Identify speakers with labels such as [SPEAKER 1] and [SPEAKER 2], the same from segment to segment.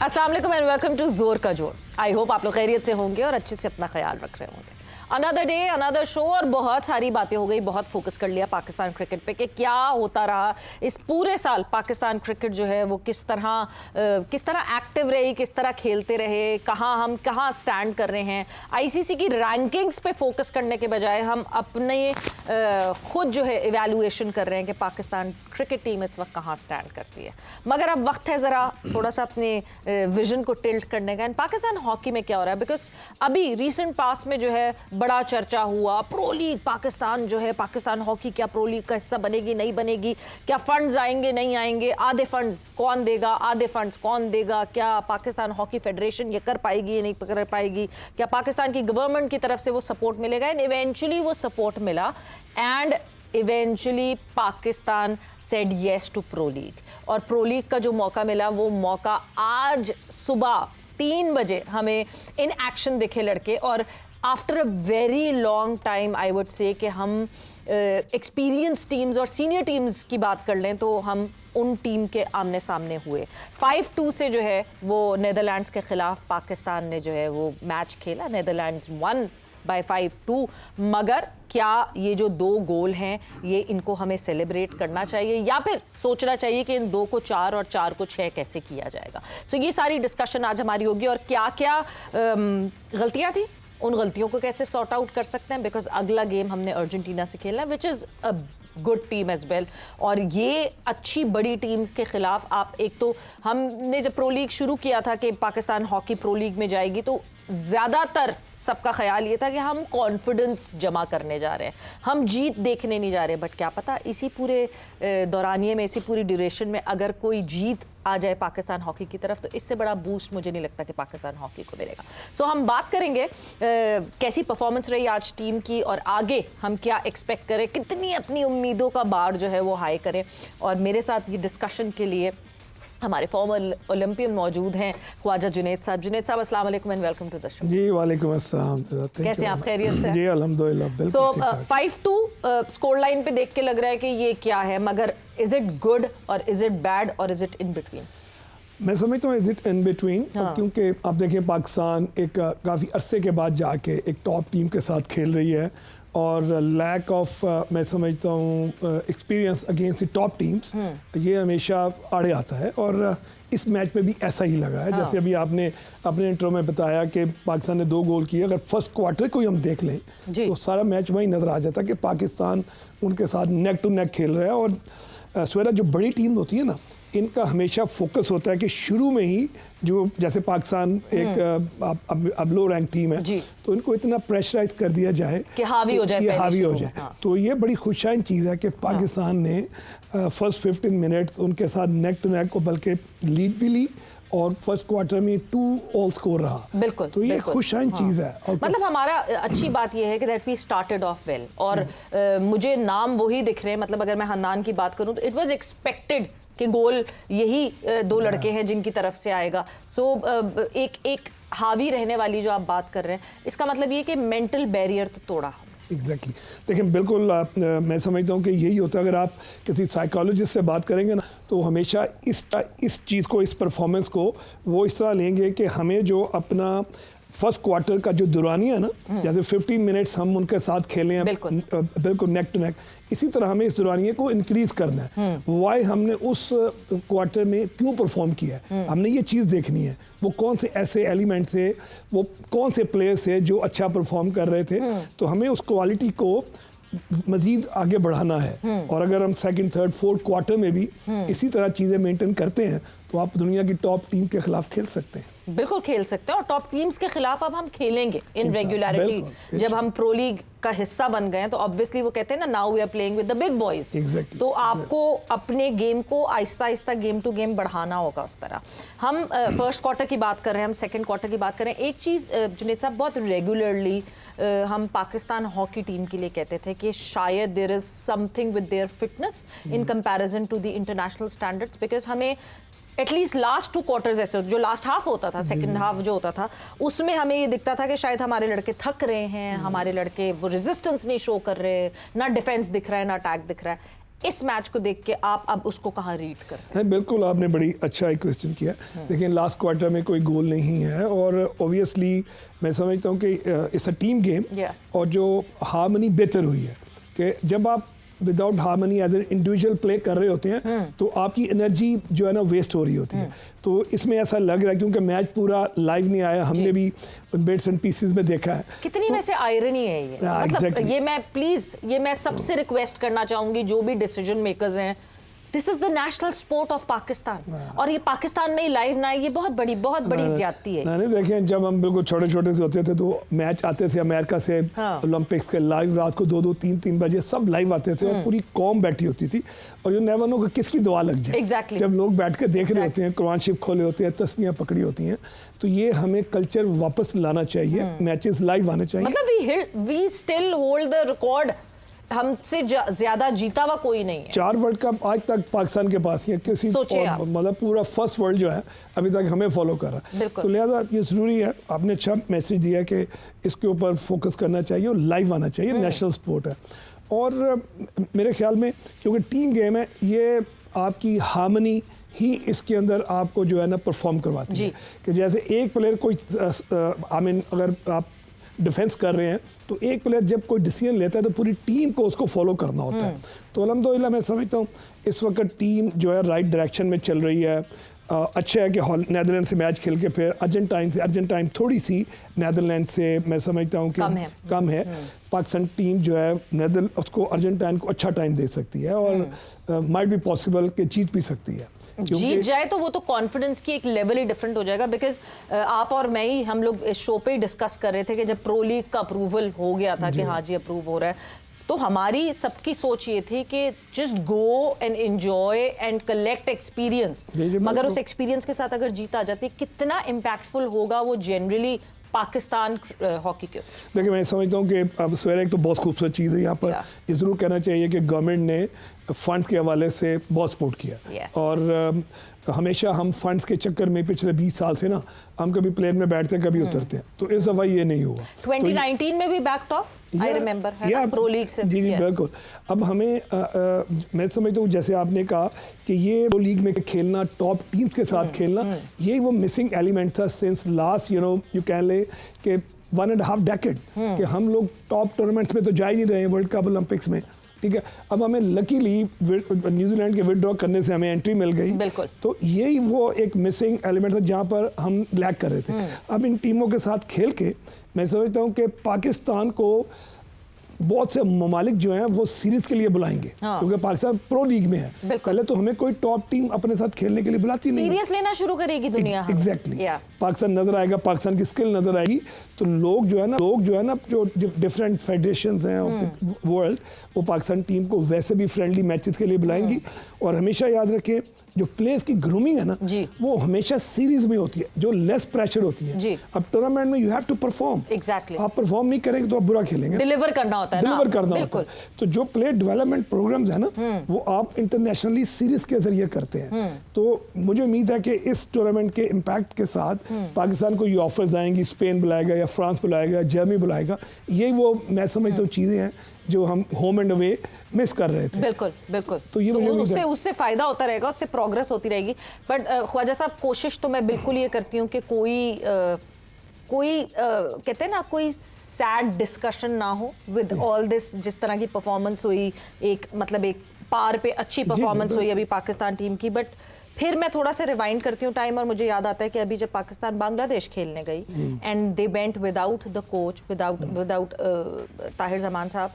[SPEAKER 1] अस्सलाम वालेकुम and welcome to जोर का जोर। आई होप आप लोग खैरियत से होंगे और अच्छे से अपना ख्याल रख रहे होंगे। अनदर डे अनदर शो और बहुत सारी बातें हो गई, बहुत फोकस कर लिया पाकिस्तान क्रिकेट पे कि क्या होता रहा इस पूरे साल। पाकिस्तान क्रिकेट जो है वो किस तरह एक्टिव रही, किस तरह खेलते रहे, हम कहाँ स्टैंड कर रहे हैं। आईसीसी की रैंकिंग्स पे फोकस करने के बजाय हम अपने खुद जो है इवैल्यूएशन कर रहे हैं कि पाकिस्तान क्रिकेट टीम इस वक्त कहाँ स्टैंड करती है। मगर अब वक्त है ज़रा थोड़ा सा अपने विजन को टिल्ट करने का। एंड पाकिस्तान हॉकी में क्या हो रहा है, बिकॉज अभी रिसेंट पास में जो है बड़ा चर्चा हुआ प्रो लीग पाकिस्तान जो है, पाकिस्तान हॉकी क्या प्रो लीग का हिस्सा बनेगी नहीं बनेगी, क्या फंड्स आएंगे नहीं आएंगे, आधे फंड्स कौन देगा आधे फंड्स कौन देगा, क्या पाकिस्तान हॉकी फेडरेशन ये कर पाएगी या नहीं कर पाएगी, क्या पाकिस्तान की गवर्नमेंट की तरफ से वो सपोर्ट मिलेगा। एंड इवेंचुअली वो सपोर्ट मिला and eventually Pakistan said yes to pro league. और प्रो लीग का जो मौका मिला वो मौका आज सुबह 3 बजे हमें इन एक्शन दिखे लड़के। और after a very long time I would say कि हम एक्सपीरियंस टीम्स और सीनियर टीम्स की बात कर लें तो हम उन टीम के आमने सामने हुए। 5-2 से जो है वो नीदरलैंड्स के खिलाफ पाकिस्तान ने जो है वो मैच खेला। Netherlands one by 5-2। मगर क्या ये जो 2 गोल हैं ये इनको हमें सेलिब्रेट करना चाहिए या फिर सोचना चाहिए कि इन 2 को 4 और 4 को 6 कैसे किया जाएगा। सो ये सारी डिस्कशन आज हमारी होगी और क्या क्या गलतियां थी, उन गलतियों को कैसे सॉर्ट आउट कर सकते हैं। बिकॉज अगला गेम हमने अर्जेंटीना से खेलना है which is a good team as well. और ये अच्छी बड़ी टीम्स के खिलाफ आप एक तो हमने जब प्रो लीग शुरू किया था कि पाकिस्तान हॉकी प्रो लीग में जाएगी तो ज़्यादातर सबका ख्याल ये था कि हम कॉन्फिडेंस जमा करने जा रहे हैं, हम जीत देखने नहीं जा रहे। बट क्या पता इसी पूरे दौरानिए में, इसी पूरी ड्यूरेशन में अगर कोई जीत आ जाए पाकिस्तान हॉकी की तरफ तो इससे बड़ा बूस्ट मुझे नहीं लगता कि पाकिस्तान हॉकी को मिलेगा। सो हम बात करेंगे कैसी परफॉर्मेंस रही आज टीम की और आगे हम क्या एक्सपेक्ट करें, कितनी अपनी उम्मीदों का बार जो है वो हाई करें। और मेरे साथ ये डिस्कशन के लिए हमारे फॉर्मर ओलंपियन मौजूद हैं ख्वाजा जुनैद साहब। जुनैद साहब अस्सलाम वालेकुम and welcome to the show.
[SPEAKER 2] जी वालेकुम अस्सलाम।
[SPEAKER 1] कैसे आप, खैरियत से?
[SPEAKER 2] जी अल्हम्दुलिल्लाह बिल्कुल।
[SPEAKER 1] सो 5-2 स्कोर लाइन पे देख के लग रहा है कि ये क्या है, मगर इज इट गुड और इज इट बैड और इज इट इन बिटवीन?
[SPEAKER 2] मैं समझता हूँ इज इट इन बिटवीन, क्योंकि आप देखें पाकिस्तान एक काफ़ी अरसे के बाद जाके एक टॉप टीम के साथ खेल रही है और लैक ऑफ मैं समझता हूँ experience against the top teams ये हमेशा आड़े आता है। और इस मैच में भी ऐसा ही लगा है। जैसे अभी आपने अपने इंट्रो में बताया कि पाकिस्तान ने 2 गोल किए, अगर फर्स्ट क्वार्टर को ही हम देख लें तो सारा मैच वहीं नज़र आ जाता कि पाकिस्तान उनके साथ नेक टू नेक खेल रहा है। और स्वेरा जो बड़ी टीम होती है ना, इनका हमेशा फोकस होता है कि शुरू में ही जो जैसे पाकिस्तान एक अब लो रैंक टीम है तो इनको इतना प्रेशराइज कर दिया जाए
[SPEAKER 1] कि हावी हो जाए।
[SPEAKER 2] तो ये बड़ी खुशाइन चीज़ है कि पाकिस्तान ने फर्स्ट 15 मिनट्स उनके साथ नेक टू नेक को बल्कि लीड भी ली और फर्स्ट क्वार्टर में 2 ऑल स्कोर रहा।
[SPEAKER 1] बिल्कुल,
[SPEAKER 2] तो ये खुशाइन चीज़ है। और
[SPEAKER 1] मतलब हमारा अच्छी बात ये है कि that we started off well. और मुझे नाम वही दिख रहे हैं, मतलब अगर मैं हन्नान की बात करूं तो इट वाज एक्सपेक्टेड कि गोल यही 2 लड़के हैं जिनकी तरफ से आएगा। सो एक हावी रहने वाली जो आप बात कर रहे हैं, इसका मतलब ये कि मेंटल बैरियर तो तोड़ा।
[SPEAKER 2] एग्जैक्टली देखिए बिल्कुल मैं समझता हूँ कि यही होता है। अगर आप किसी साइकोलॉजिस्ट से बात करेंगे ना तो हमेशा इस चीज़ को, इस परफॉर्मेंस को वो इस तरह लेंगे कि हमें जो अपना फर्स्ट क्वार्टर का जो दुरानी है ना, जैसे 15 मिनट्स हम उनके साथ खेले हैं बिल्कुल नेक टू नेक, इसी तरह हमें इस दुरानिये को इंक्रीज करना है। वाई हमने उस क्वार्टर में क्यों परफॉर्म किया है, हमने ये चीज़ देखनी है। वो कौन से ऐसे एलिमेंट थे, वो कौन से प्लेयर्स थे जो अच्छा परफॉर्म कर रहे थे, तो हमें उस क्वालिटी को मजीद आगे बढ़ाना है। और अगर हम सेकंड, थर्ड, फोर्थ क्वार्टर में भी इसी तरह चीज़ें मेंटेन करते हैं तो आप दुनिया की टॉप टीम के खिलाफ खेल सकते हैं।
[SPEAKER 1] बिल्कुल खेल सकते हैं और टॉप टीम्स के खिलाफ अब हम खेलेंगे इन रेगुलरिटी। जब हम प्रो लीग का हिस्सा बन गए तो ऑब्वियसली वो कहते हैं ना, now we are playing with the big boys. तो आपको अपने गेम को Aahista Aahista game to game बढ़ाना होगा उस तरह। हम फर्स्ट क्वार्टर की बात कर रहे हैं, हम सेकंड क्वार्टर की बात कर रहे हैं। एक चीज़ जुनैद साहब बहुत रेगुलरली हम पाकिस्तान हॉकी टीम के लिए कहते थे कि शायद there is something with their fitness in comparison to the international standards. Because हमें एटलीस्ट लास्ट 2 क्वार्टर्स ऐसे जो लास्ट हाफ होता था, सेकंड हाफ जो होता था, उसमें हमें ये दिखता था कि शायद हमारे लड़के थक रहे हैं, हमारे लड़के वो रेजिस्टेंस नहीं शो कर रहे, ना डिफेंस दिख रहा है ना अटैक दिख रहा है। इस मैच को देख के आप अब उसको कहाँ रीड करते
[SPEAKER 2] नहीं, बिल्कुल आपने बड़ी अच्छा एक क्वेश्चन किया। लेकिन लास्ट क्वार्टर में कोई गोल नहीं है और ऑब्वियसली मैं समझता हूँ कि it's a team game.
[SPEAKER 1] Yeah.
[SPEAKER 2] और जो हार्मनी बेहतर हुई है कि जब आप without harmony as an individual play कर रहे होते हैं तो आपकी एनर्जी जो है ना वेस्ट हो रही होती है। तो इसमें ऐसा लग रहा है क्योंकि मैच पूरा लाइव नहीं आया, हमने भी बिट्स एंड पीसेस में देखा है।
[SPEAKER 1] कितनी वैसे आयरनी है ये, मतलब
[SPEAKER 2] exactly.
[SPEAKER 1] ये मैं सबसे रिक्वेस्ट करना चाहूंगी जो भी डिसीजन मेकर्स हैं, this is the national sport of Pakistan और ये पाकिस्तान में ही लाइव ना है, ये बहुत बड़ी ज्यादती है।
[SPEAKER 2] नहीं देखें, जब हम बिल्कुल छोटे छोटे से होते थे तो मैच आते थे अमेरिका से, ओलंपिक्स के लाइव रात को 2-2 3-3 बजे सब लाइव आते थे और पूरी कौम बैठी होती थी और यू नेवर नो कि किसकी दुआ लग जाए।
[SPEAKER 1] Exactly.
[SPEAKER 2] जब लोग बैठ के देख रहे होते हैं, कुरान शरीफ खोले होते हैं, तस्बीहां पकड़ी होती हैं, तो ये हमें कल्चर वापस लाना चाहिए। मैचेस लाइव आने चाहिए।
[SPEAKER 1] मतलब we still hold the record, हमसे ज्यादा जीता हुआ कोई नहीं है।
[SPEAKER 2] 4 वर्ल्ड कप आज तक पाकिस्तान के पास ही है, किसी मतलब पूरा फर्स्ट वर्ल्ड जो है अभी तक हमें फॉलो कर रहा है। तो लिहाजा ये ज़रूरी है, आपने अच्छा मैसेज दिया कि इसके ऊपर फोकस करना चाहिए और लाइव आना चाहिए। नेशनल स्पोर्ट है और मेरे ख्याल में क्योंकि टीम गेम है, ये आपकी हार्मनी ही इसके अंदर आपको जो है ना परफॉर्म करवाती है कि जैसे एक प्लेयर कोई अगर आप डिफेंस कर रहे हैं तो एक प्लेयर जब कोई डिसीजन लेता है तो पूरी टीम को उसको फॉलो करना होता है। तो अल्हम्दुलिल्लाह मैं समझता हूँ इस वक्त टीम जो है राइट डायरेक्शन में चल रही है। अच्छा है कि नेदरलैंड से मैच खेल के फिर अर्जेंटाइन थोड़ी सी नेदरलैंड से मैं समझता हूँ कि कम है। पाकिस्तान टीम जो है उसको अर्जेंटाइन को अच्छा टाइम दे सकती है और माइट बी पॉसिबल कि जीत भी सकती है।
[SPEAKER 1] जीत जाए तो वो तो कॉन्फिडेंस की एक लेवल ही डिफरेंट हो जाएगा। बिकॉज आप और मैं ही, हम लोग इस शो पे ही डिस्कस कर रहे थे कि जब प्रो लीग का अप्रूवल हो गया था कि हाँ जी अप्रूव हो रहा है, तो हमारी सबकी सोच ये थी कि just go and enjoy and collect experience. मगर उस एक्सपीरियंस के साथ अगर जीत आ जाती, कितना इम्पैक्टफुल होगा वो जनरली पाकिस्तान हॉकी के।
[SPEAKER 2] देखिए मैं समझता हूँ कि अब सवेरे एक तो बहुत खूबसूरत चीज़ है यहाँ पर, ये ज़रूर कहना चाहिए कि गवर्नमेंट ने फंड्स के हवाले से बहुत सपोर्ट किया और हमेशा हम फंड्स के चक्कर में पिछले 20 साल से ना हम कभी प्लेन में बैठते हैं कभी उतरते हैं, तो इस दफ़ा ये नहीं हुआ।
[SPEAKER 1] 2019 में भी backed of, I remember, pro league से।
[SPEAKER 2] जी बिल्कुल। अब हमें मैं समझता हूँ जैसे आपने कहा कि ये प्रो लीग में खेलना, टॉप टीम्स के साथ खेलना, यही वो मिसिंग एलिमेंट था सिंस लास्ट यू कैन ले कि 1.5 डेकेड कि हम लोग टॉप टूर्नामेंट्स में तो जा ही नहीं रहे हैं, वर्ल्ड कप, ओलंपिक्स में। ठीक है, अब हमें लकीली न्यूजीलैंड के विड्रॉ करने से हमें एंट्री मिल गई।
[SPEAKER 1] बिल्कुल।
[SPEAKER 2] तो यही वो एक मिसिंग एलिमेंट था जहाँ पर हम लैक कर रहे थे। अब इन टीमों के साथ खेल के मैं समझता हूँ कि पाकिस्तान को बहुत से ममालिक जो हैं वो सीरीज के लिए बुलाएंगे क्योंकि पाकिस्तान प्रो लीग में है। पहले तो हमें कोई टॉप टीम अपने साथ खेलने के लिए बुलाती नहीं,
[SPEAKER 1] सीरियस लेना शुरू करेगी दुनिया।
[SPEAKER 2] एग्जैक्टली पाकिस्तान नजर आएगा, पाकिस्तान की स्किल नजर आएगी, तो लोग जो है ना जो डिफरेंट फेडरेशंस हैं वर्ल्ड, वो पाकिस्तान टीम को वैसे भी फ्रेंडली मैचेस के लिए बुलाएंगी। और हमेशा याद रखें जो प्लेयर्स की ग्रूमिंग है ना वो हमेशा सीरीज में होती है, जो लेस प्रेशर होती है। अब टूर्नामेंट में you have to perform.
[SPEAKER 1] Exactly.
[SPEAKER 2] आप परफॉर्म नहीं करेंगे तो आप बुरा खेलेंगे,
[SPEAKER 1] डिलीवर करना होता है ना,
[SPEAKER 2] डिलीवर करना होता है। तो जो प्लेयर डेवलपमेंट प्रोग्राम्स है ना वो आप इंटरनेशनली सीरीज के जरिए करते हैं। तो मुझे उम्मीद है कि इस टूर्नामेंट के इम्पैक्ट के साथ पाकिस्तान को ये ऑफर्स आएंगी, स्पेन बुलाएगा या फ्रांस बुलाएगा, जर्मनी बुलाएगा। यही वो मैं समझता हूँ चीज़ें हैं जो हम होम एंड अवे मिस कर रहे थे।
[SPEAKER 1] बिल्कुल बिल्कुल।
[SPEAKER 2] तो ये
[SPEAKER 1] उससे फायदा होता रहेगा, उससे प्रोग्रेस होती रहेगी। बट ख्वाजा साहब, कोशिश तो मैं बिल्कुल ये करती हूँ कि कोई कहते हैं ना, कोई सैड डिस्कशन ना हो विद ऑल दिस। जिस तरह की परफॉर्मेंस हुई, एक मतलब एक पार पे अच्छी परफॉर्मेंस हुई अभी पाकिस्तान टीम की। बट फिर मैं थोड़ा सा रिवाइंड करती हूँ टाइम और मुझे याद आता है कि अभी जब पाकिस्तान बांग्लादेश खेलने गई and they went without the coach, without Tahir Zaman साहब,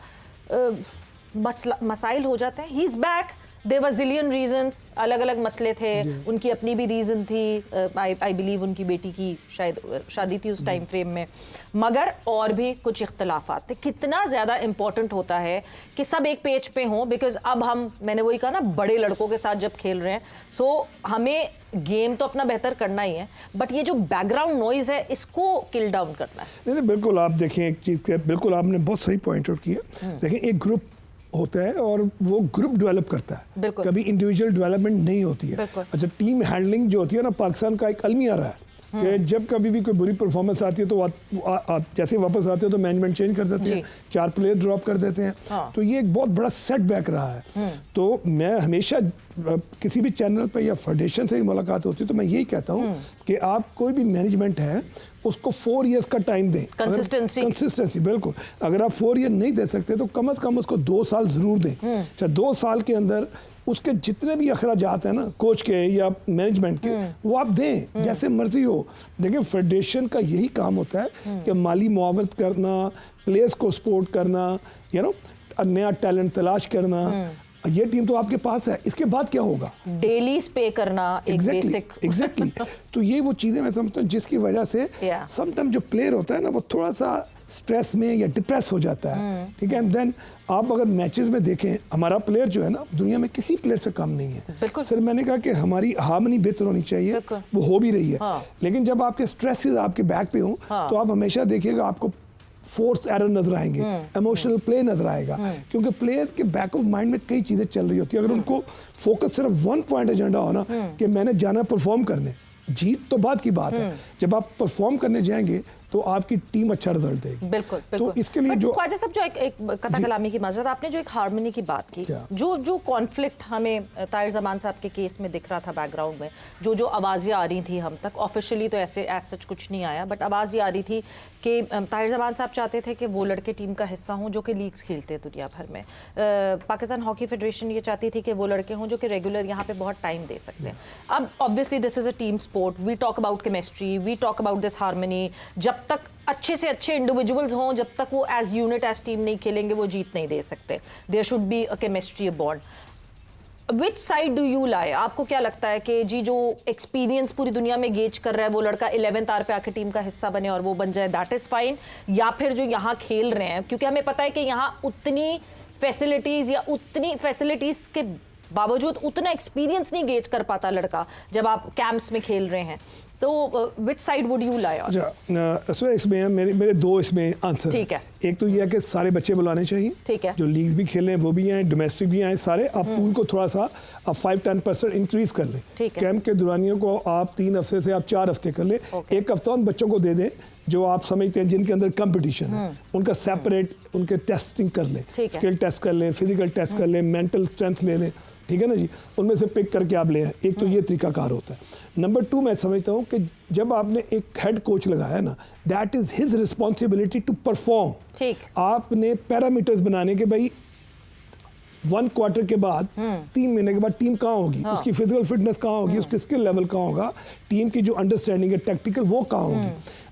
[SPEAKER 1] मसाइल हो जाते हैं। He is back, there were zillion reasons, अलग अलग मसले थे, उनकी अपनी भी रीजन थी। आई बिलीव उनकी बेटी की शायद शादी थी उस टाइम फ्रेम में, मगर और भी कुछ इख्तलाफात थे। कितना ज़्यादा इंपॉर्टेंट होता है कि सब एक पेज पे हों, बिकॉज अब मैंने वही कहा ना, बड़े लड़कों के साथ जब खेल रहे हैं, सो हमें गेम तो अपना बेहतर करना ही है, बट ये जो बैकग्राउंड नॉइज है इसको किल डाउन करना है।
[SPEAKER 2] नहीं बिल्कुल, आप देखें एक चीज़, बिल्कुल आपने बहुत सही पॉइंट आउट किया। देखें एक ग्रुप होता है और वो ग्रुप डेवलप करता है, कभी इंडिविजुअल डेवलपमेंट नहीं होती है। अच्छा, टीम हैंडलिंग जो होती है ना, पाकिस्तान का एक अलमिया रहा है कि जब कभी भी कोई बुरी परफॉर्मेंस आती है तो आप जैसे वापस आते हो तो मैनेजमेंट चेंज कर देते हैं, 4 प्लेयर ड्रॉप कर देते हैं।
[SPEAKER 1] हाँ।
[SPEAKER 2] तो ये एक बहुत बड़ा सेटबैक रहा है। तो मैं हमेशा किसी भी चैनल पे या फेडरेशन से ही मुलाकात होती है तो मैं यही कहता हूँ कि आप कोई भी मैनेजमेंट है उसको 4 इयर्स का टाइम दें। कंसिस्टेंसी बिल्कुल। अगर आप 4 ईयर नहीं दे सकते तो कम से कम उसको 2 साल जरूर दें। अच्छा 2 साल के अंदर उसके जितने भी अखराजात हैं ना कोच के या मैनेजमेंट के वो आप दें, जैसे मर्जी हो। देखिए फेडरेशन का यही काम होता है कि माली मुआवनत करना, प्लेयर्स को सपोर्ट करना, नया टैलेंट तलाश करना। ये टीम तो आपके पास है, इसके बाद क्या होगा?
[SPEAKER 1] डेली पे करना एक बेसिक।
[SPEAKER 2] एग्जैक्टली। तो ये वो चीजें मैं समझता हूँ जिसकी वजह से समटाइम जो प्लेयर होता है ना वो थोड़ा सा स्ट्रेस में या डिप्रेस हो जाता है। ठीक है। एंड देन आप अगर मैचेस में देखें, हमारा प्लेयर जो है ना दुनिया में किसी प्लेयर से कम नहीं है। सर मैंने कहा कि हमारी हार्मनी बेहतर होनी चाहिए, वो हो भी रही है। लेकिन जब आपके स्ट्रेसेस आपके बैक पे हों तो आप हमेशा देखिएगा आपको फोर्स एरर नजर आएंगे, इमोशनल प्ले नजर आएगा, क्योंकि प्लेयर्स के बैक ऑफ माइंड में कई चीजें चल रही होती है। अगर उनको फोकस सिर्फ 1 पॉइंट एजेंडा हो ना कि मैंने जाना परफॉर्म करने, जीत तो बाद की बात है, जब आप परफॉर्म करने जाएंगे तो आपकी टीम अच्छा रिजल्ट देगी।
[SPEAKER 1] बिल्कुल।
[SPEAKER 2] तो इसके लिए जो
[SPEAKER 1] ख्वाजा साहब जो एक कथा कलामी की माजरत, आपने जो एक हार्मनी की बात की, जो कॉन्फ्लिक्ट हमें ताहिर जमान साहब के केस में दिख रहा था बैकग्राउंड में, जो आवाज़ें आ रही थी हम तक, ऑफिशियली तो ऐसे सच कुछ नहीं आया, बट आवाज़ ये आ रही थी कि ताहिर जमान साहब चाहते थे कि वो लड़के टीम का हिस्सा हों जो कि लीग्स खेलते हैं दुनिया भर में। पाकिस्तान हॉकी फेडरेशन ये चाहती थी कि वो लड़के हों जो कि रेगुलर यहाँ पे बहुत टाइम दे सकते हैं। अब obviously this is a team sport, we talk about chemistry, we talk about this harmony. जब तक अच्छे से अच्छे इंडिविजुअल्स हों, जब तक वो एज यूनिट एज टीम नहीं खेलेंगे वो जीत नहीं दे सकते। There should be a chemistry, a bond. Which side do you lie? आपको क्या लगता है कि जी जो एक्सपीरियंस पूरी दुनिया में गेज कर रहा है वो लड़का 11th आवर पे आके टीम का हिस्सा बने और वो बन जाए, दैट इज फाइन, या फिर जो यहाँ खेल रहे हैं, क्योंकि हमें पता है कि यहाँ उतनी फैसिलिटीज या उतनी फैसिलिटीज के बावजूद उतना एक्सपीरियंस नहीं गेज कर पाता लड़का जब आप कैंप्स में खेल रहे हैं, तो which side would you lie?
[SPEAKER 2] अच्छा इसमें मेरे 2 इसमें आंसर।
[SPEAKER 1] ठीक है।
[SPEAKER 2] एक तो ये है कि सारे बच्चे बुलाने चाहिए,
[SPEAKER 1] ठीक है,
[SPEAKER 2] जो लीग्स भी खेल रहे हैं वो भी आए, डोमेस्टिक भी आए सारे। आप पूल को थोड़ा सा 5-10% इंक्रीज कर लें। कैंप के दौरानियों को आप 3 हफ्ते से आप 4 हफ्ते कर लें। एक हफ्ता उन बच्चों को दे दें जो आप समझते हैं जिनके अंदर कंपटीशन है, उनका सेपरेट उनके टेस्टिंग कर लें, स्किल टेस्ट कर लें, फिजिकल टेस्ट कर लें, मेंटल स्ट्रेंथ ले लें। ठीक है ना जी, उनमें से पिक करके आप ले आए। एक तो ये तरीकाकार होता है। नंबर 2 मैं समझता हूँ कि जब आपने एक हेड कोच लगाया ना, that is his responsibility to perform.
[SPEAKER 1] ठीक।
[SPEAKER 2] आपने पैरामीटर्स बनाने के, भाई 1 क्वार्टर के बाद 3 महीने के बाद टीम कहाँ होगी, उसकी फिजिकल फिटनेस कहाँ होगी, उसकी स्किल लेवल कहाँ होगा, टीम की जो अंडरस्टैंडिंग है टैक्टिकल वो कहाँ होगी,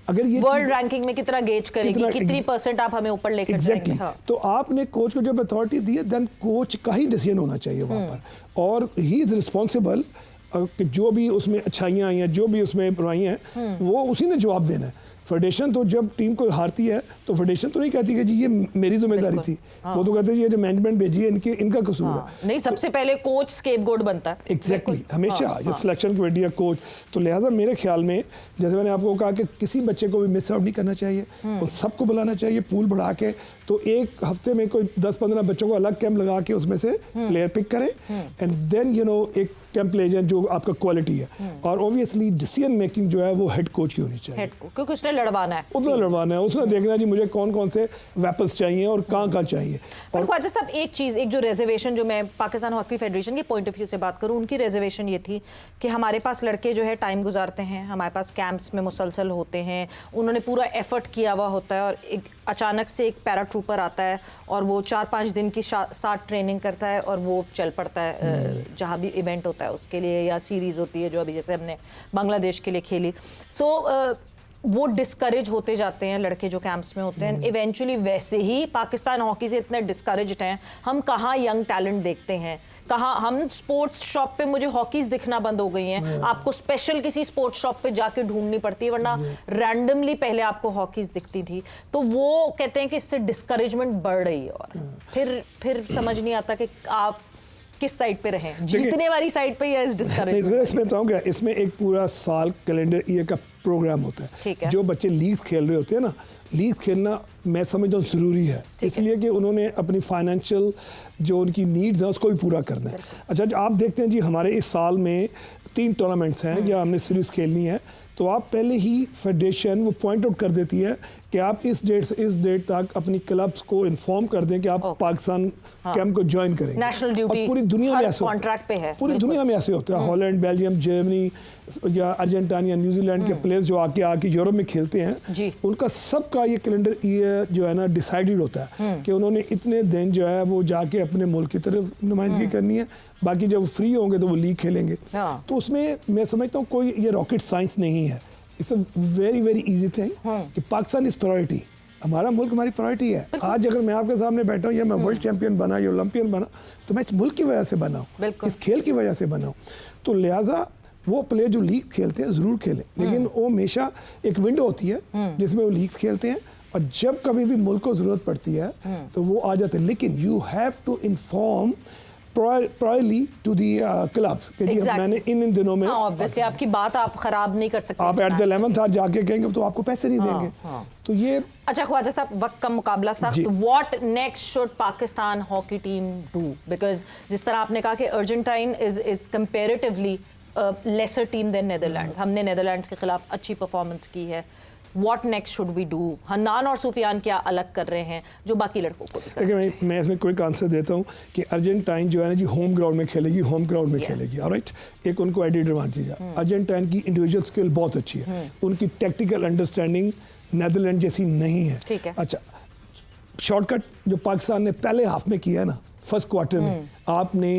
[SPEAKER 2] अगर ये
[SPEAKER 1] वर्ल्ड रैंकिंग में कितना गेज करेगी, कितनी % आप हमें ऊपर लेकर जाएंगे। हाँ।
[SPEAKER 2] तो आपने कोच को जब अथॉरिटी दी है, देन कोच का ही डिसीजन होना चाहिए वहाँ पर, और ही इज रिस्पॉन्सिबल कि जो भी उसमें अच्छाइयाँ आई हैं, जो भी उसमें बुराइयाँ हैं, वो उसी ने जवाब देना है। फेडरेशन तो जब टीम को हारती है तो फेडरेशन तो नहीं कहती कि जी ये मेरी जिम्मेदारी थी। वो तो कहते हैं ये जो मैनेजमेंट भेजी है इनका कसूर है।
[SPEAKER 1] नहीं, सबसे पहले कोच स्केपगोट बनता है।
[SPEAKER 2] एग्जैक्टली, हमेशा जो सिलेक्शन कमेटी है कोच। तो लिहाजा मेरे ख्याल में जैसे मैंने आपको कहा कि किसी बच्चे को भी मिस आउट नहीं करना चाहिए और सबको बुलाना चाहिए पूल बढ़ा के। तो एक हफ्ते में कोई 10-15 बच्चों को अलग कैंप लगा के उसमें से प्लेयर पिक करें, एंड देन एक कैंप ले जाए जो आपका क्वालिटी है। और ऑब्वियसली डिसीजन मेकिंग जो है वो हेड कोच की होनी चाहिए,
[SPEAKER 1] क्योंकि उसने लड़वाना है,
[SPEAKER 2] उसने देखना जी मुझे कौन कौन से वेपन्स चाहिए और कहाँ चाहिए।
[SPEAKER 1] और ख्वाजा साहब एक चीज़, एक जो रिजर्वेशन, जो मैं पाकिस्तान हॉकी फेडरेशन के पॉइंट ऑफ व्यू से बात करूं, उनकी रिजर्वेशन ये थी कि हमारे पास लड़के जो है टाइम गुजारते हैं, हमारे पास कैंप्स में मुसलसल होते हैं, उन्होंने पूरा एफर्ट किया हुआ होता है, और एक अचानक से एक पैराट्रूपर आता है और वो 4-5 दिन की साथ ट्रेनिंग करता है और वो चल पड़ता है जहाँ भी इवेंट होता है उसके लिए, या सीरीज़ होती है जो अभी जैसे हमने बांग्लादेश के लिए खेली। वो डिस्करेज होते जाते हैं लड़के जो कैंप्स में होते हैं। इवेंचुअली वैसे ही पाकिस्तान हॉकी से इतने डिस्करेज्ड हैं, हम कहाँ यंग टैलेंट देखते हैं, कहाँ हम स्पोर्ट्स शॉप पे मुझे हॉकीज दिखना बंद हो गई हैं, आपको स्पेशल किसी स्पोर्ट्स शॉप पे जाके ढूंढनी पड़ती है, वरना रैंडमली पहले आपको हॉकीज दिखती थी। तो वो कहते हैं कि इससे डिस्करेजमेंट बढ़ रही है, और फिर समझ नहीं आता कि आप किस साइड पे रहें, जीतने वाली साइड पे या इस डिस्करेजमेंट।
[SPEAKER 2] इसमें बताऊं क्या, इसमें एक पूरा साल कैलेंडर ईयर का प्रोग्राम होता है। जो बच्चे लीग्स खेल रहे होते हैं ना, लीग खेलना मैं समझता हूँ ज़रूरी है, इसलिए कि उन्होंने अपनी फाइनेंशियल जो उनकी नीड्स हैं उसको भी पूरा करना है। अच्छा, जो आप देखते हैं जी हमारे इस साल में 3 टूर्नामेंट्स हैं या हमने सीरीज खेलनी है, तो आप पहले ही फेडरेशन वो पॉइंट आउट कर देती है कि आप इस डेट से इस डेट तक अपनी क्लब्स को इन्फॉर्म कर दें कि आप पाकिस्तान कैंप को ज्वाइन करेंगे।
[SPEAKER 1] नेशनल ड्यूटी
[SPEAKER 2] और पूरी दुनिया में ऐसे
[SPEAKER 1] कॉन्ट्रैक्ट पे है,
[SPEAKER 2] पूरी दुनिया में ऐसे होता है। हॉलैंड, बेल्जियम, जर्मनी या अर्जेंटीना या न्यूजीलैंड के प्लेयर्स जो आके यूरोप में खेलते हैं, उनका सबका ये कैलेंडर ईयर जो है ना डिसाइडेड होता है कि उन्होंने इतने दिन जो है वो जाके अपने मुल्क की तरफ नुमाइंदगी करनी है, बाकी जब फ्री होंगे तो वो लीग खेलेंगे। तो उसमें मैं समझता हूँ कोई ये रॉकेट साइंस नहीं है। It's a very very easy thing कि पाकिस्तान इज प्रायोरिटी, हमारा मुल्क हमारी प्रायोरिटी है। आज अगर मैं आपके सामने बैठा हूँ या मैं वर्ल्ड चैंपियन बना या ओलंपियन बना, तो मैं इस मुल्क की वजह से बना हूँ, इस खेल की वजह से बना हूँ। तो लिहाजा वो प्लेयर जो लीग खेलते हैं ज़रूर खेलें, लेकिन वो हमेशा एक विंडो होती है जिसमें वो लीग खेलते हैं, और जब कभी भी मुल्क को ज़रूरत पड़ती है तो वो आ जाते हैं। लेकिन you have to inform priorly to the clubs कि जी मैंने इन दिनों में।
[SPEAKER 1] ऑब्वियसली आपकी बात आप खराब नहीं कर सकते।
[SPEAKER 2] आप एट द 11th आवर जाके कहेंगे तो आपको पैसे नहीं देंगे। तो ये
[SPEAKER 1] अच्छा ख्वाजा साहब, वक्त का मुकाबला सख्त, what next should Pakistan hockey team do? Because जिस तरह आपने कहा कि Argentine is comparatively lesser team than Netherlands, हमने नेदरलैंड्स के खिलाफ अच्छी परफॉर्मेंस की है। What next should we do? Hannan और सुफियान क्या अलग कर रहे हैं जो बाकी लड़कों को भी कर रहे हैं?
[SPEAKER 2] देखिए मैं इसमें कोई आंसर देता हूँ कि अर्जेंटाइन जो है ना जी होम ग्राउंड में खेलेगी, होम ग्राउंड में खेलेगी, ऑलराइट। एक उनको एडिड एडवांटेज है। अर्जेंटाइन की इंडिविजुअल स्किल बहुत अच्छी है, उनकी टेक्निकल अंडरस्टैंडिंग नेदरलैंड जैसी नहीं है।
[SPEAKER 1] ठीक है।
[SPEAKER 2] अच्छा, शॉर्टकट जो पाकिस्तान ने पहले हाफ में किया है ना, फर्स्ट क्वार्टर में आपने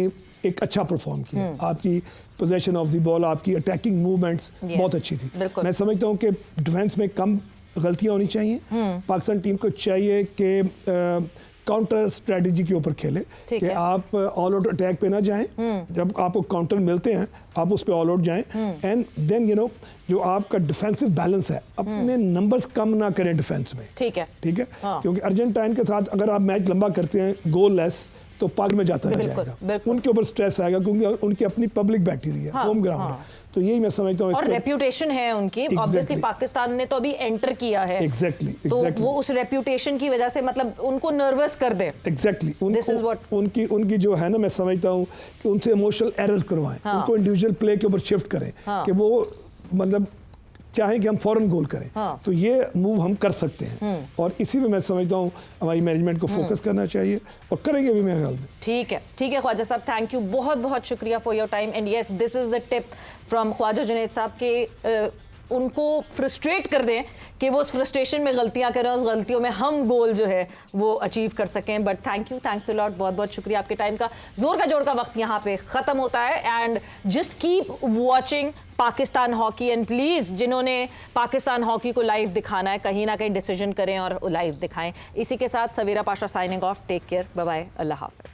[SPEAKER 2] एक अच्छा परफॉर्म किया, आपकी पोजेशन ऑफ द बॉल, आपकी अटैकिंग मूवमेंट्स बहुत अच्छी थी। मैं समझता हूँ कि डिफेंस में कम गलतियां होनी चाहिए। पाकिस्तान टीम को चाहिए कि काउंटर स्ट्रेटजी के ऊपर खेले, कि आप ऑल आउट अटैक पे ना जाएं, जब आपको काउंटर मिलते हैं आप उस पे ऑल आउट जाएं, एंड देन यू नो जो आपका डिफेंसिव बैलेंस है अपने नंबर्स कम ना करें डिफेंस में। ठीक है, क्योंकि अर्जेंटाइन के साथ अगर आप मैच लंबा करते हैं गोल लेस तो पाक में जाता रह जाएगा, उनके ऊपर स्ट्रेस आएगा क्योंकि उनकी अपनी पब्लिक बैठी हुई है, होम ग्राउंड है। तो यही मैं समझता हूँ।
[SPEAKER 1] और रेप्यूटेशन है उनकी, ऑब्वियसली पाकिस्तान ने तो अभी एंटर किया है, तो वो उस रेप्यूटेशन की वजह से मतलब उनको नर्वस कर दे।
[SPEAKER 2] उनकी जो है ना, मैं समझता हूँ कि उनसे इमोशनल एरर्स करवाएं, उनको इंडिविजुअल प्ले के ऊपर शिफ्ट करें कि वो मतलब चाहें कि हम फौरन गोल करें। तो ये मूव हम कर सकते हैं, और इसी में मैं समझता हूँ हमारी मैनेजमेंट को फोकस करना चाहिए, और करेंगे भी मेरे ख्याल में।
[SPEAKER 1] ठीक है ख्वाजा साहब, थैंक यू, बहुत बहुत शुक्रिया for your time. And yes, this is the tip from Khwaja Junaid साहब के उनको फ्रस्ट्रेट कर दें कि वो उस फ्रस्ट्रेशन में गलतियां करें, उस गलतियों में हम गोल जो है वो अचीव कर सकें। बट थैंक्स अ लॉट, बहुत बहुत शुक्रिया आपके टाइम का। जोर का जोड़ का वक्त यहाँ पे ख़त्म होता है, and just keep watching Pakistan hockey, and please जिन्होंने पाकिस्तान हॉकी को लाइव दिखाना है कहीं ना कहीं डिसीजन करें और लाइव दिखाएं। इसी के साथ Savera Pasha signing off, take care, bye bye, अल्लाह हाफ़िज़।